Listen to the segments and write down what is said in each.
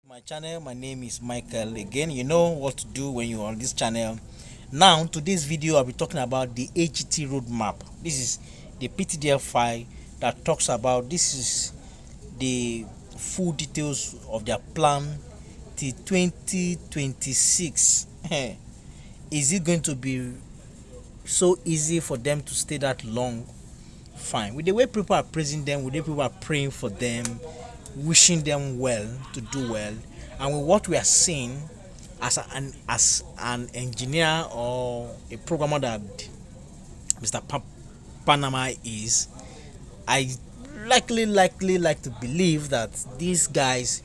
My channel, my name is Michael. Again, you know what to do when you're on this channel. Now today's video I'll be talking about the AGT road map. This is the PTDF file that talks about, this is the full details of their plan till 2026. Is it going to be so easy for them to stay that long? Fine. With the way people are praising them, with the way people are praying for them, wishing them well to do well, and with what we are seeing as an engineer or a programmer that Mr. Panama is, I likely like to believe that these guys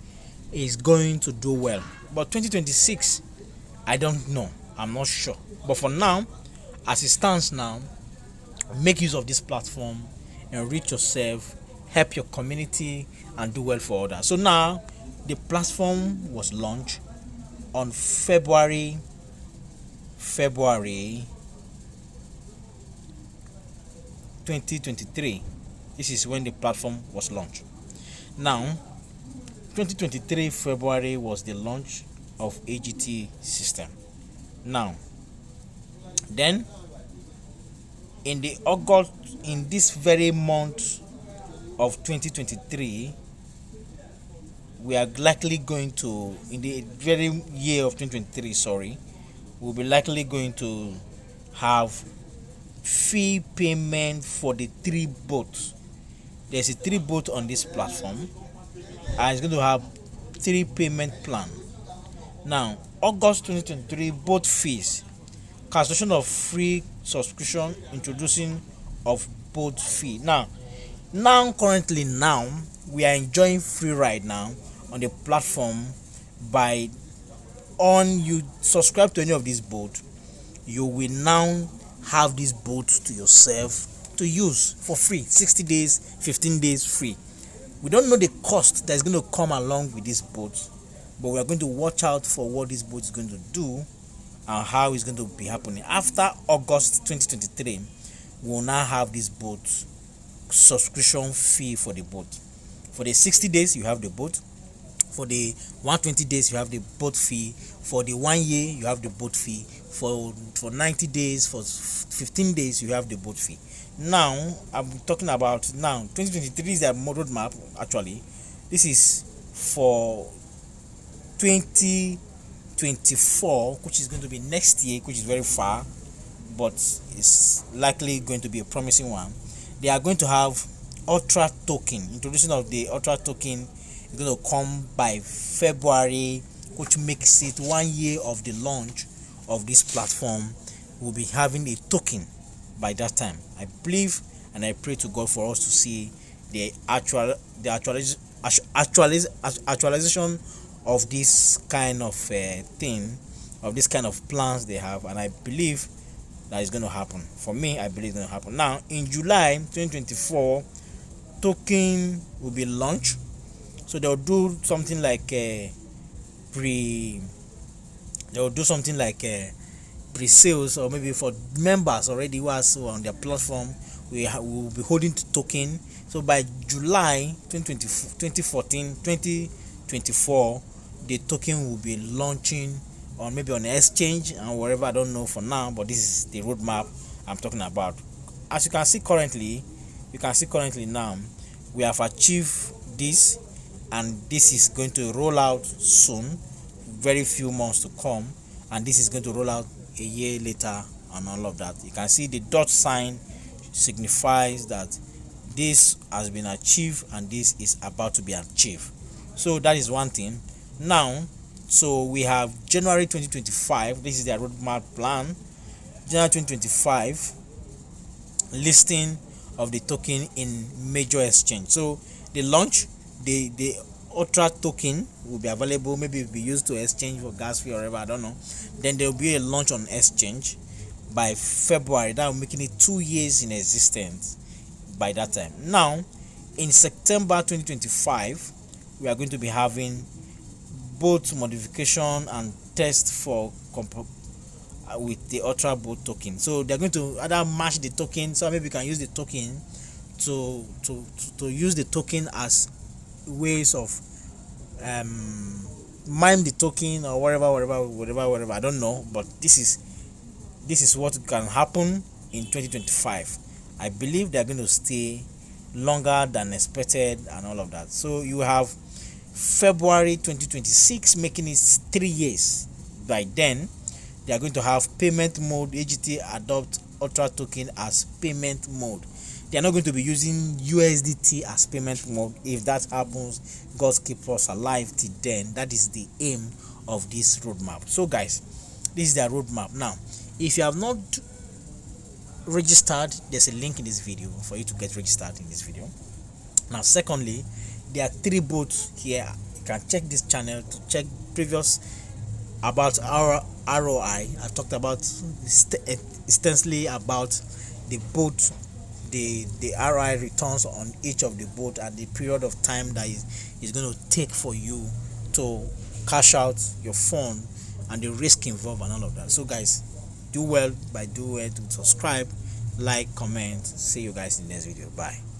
is going to do well. But 2026, I don't know. I'm not sure. But for now, as it stands now, make use of this platform, enrich yourself, help your community, and do well for others. So now the platform was launched on February 2023. This is when the platform was launched. Now 2023 February was the launch of AGT system. Now then in this very month of 2023, we are likely going to, in the very year of 2023, we'll be likely going to have fee payment for the 3 boats. There's a 3 boat on this platform, and it's going to have 3 payment plan. Now August 2023, boat fees, cancellation of free subscription, introducing of boat fee. Now currently we are enjoying free ride now on the platform. By on you subscribe to any of these boats, you will now have these boats to yourself to use for free, 60 days, 15 days free. We don't know the cost that's going to come along with these boats, but we are going to watch out for what this boat is going to do and how it's going to be happening. After August 2023, we will now have this boat subscription fee for the boat. For the 60 days, you have the boat. For the 120 days, you have the boat fee. For the 1 year, you have the boat fee. For 90 days, for 15 days, you have the boat fee. Now I'm talking about 2023 is a road map. Actually, this is for 2024, which is going to be next year, which is very far, but it's likely going to be a promising one. They are going to have Ultra token. Introduction of the Ultra token is going to come by February, which makes it 1 year of the launch of this platform. We'll be having a token by that time. I believe and I pray to God for us to see the actualization of this kind of thing, of this kind of plans they have, and I believe that is going to happen. For me, I believe it's going to happen. Now in July 2024, token will be launched, so they'll do something like pre-sales, or maybe for members already who are on their platform, we will be holding the token. So by July 2024, the token will be launching on maybe on the exchange and wherever, I don't know for now, but this is the roadmap I'm talking about. As you can see currently now, we have achieved this, and this is going to roll out soon, very few months to come, and this is going to roll out a year later and all of that. You can see the dot sign signifies that this has been achieved and this is about to be achieved. So that is one thing. Now, so we have January 2025. This is their roadmap plan. January 2025, listing of the token in major exchange. So the launch, the Ultra token will be available. Maybe it will be used to exchange for gas fee or whatever, I don't know. Then there will be a launch on exchange by February. That will making it 2 years in existence by that time. Now in September 2025, we are going to be having both modification and test for with the AltraBots token. So they're going to either match the token, so maybe you can use the token to use the token as ways of mime the token or whatever. I don't know, but this is what can happen in 2025. I believe they're going to stay longer than expected and all of that. So you have February 2026, making it 3 years. By then, they are going to have payment mode. AGT adopt Ultra token as payment mode. They are not going to be using USDT as payment mode. If that happens, God keep us alive till then. That is the aim of this roadmap. So guys, this is their roadmap. Now, if you have not registered, there's a link in this video for you to get registered in this video. Now, secondly, there are 3 bots here. You can check this channel to check previous about our ROI. I talked about extensively about the boat, the ROI returns on each of the boat and the period of time that is going to take for you to cash out your fund and the risk involved and all of that. So guys, do well to subscribe, like, comment. See you guys in the next video. Bye.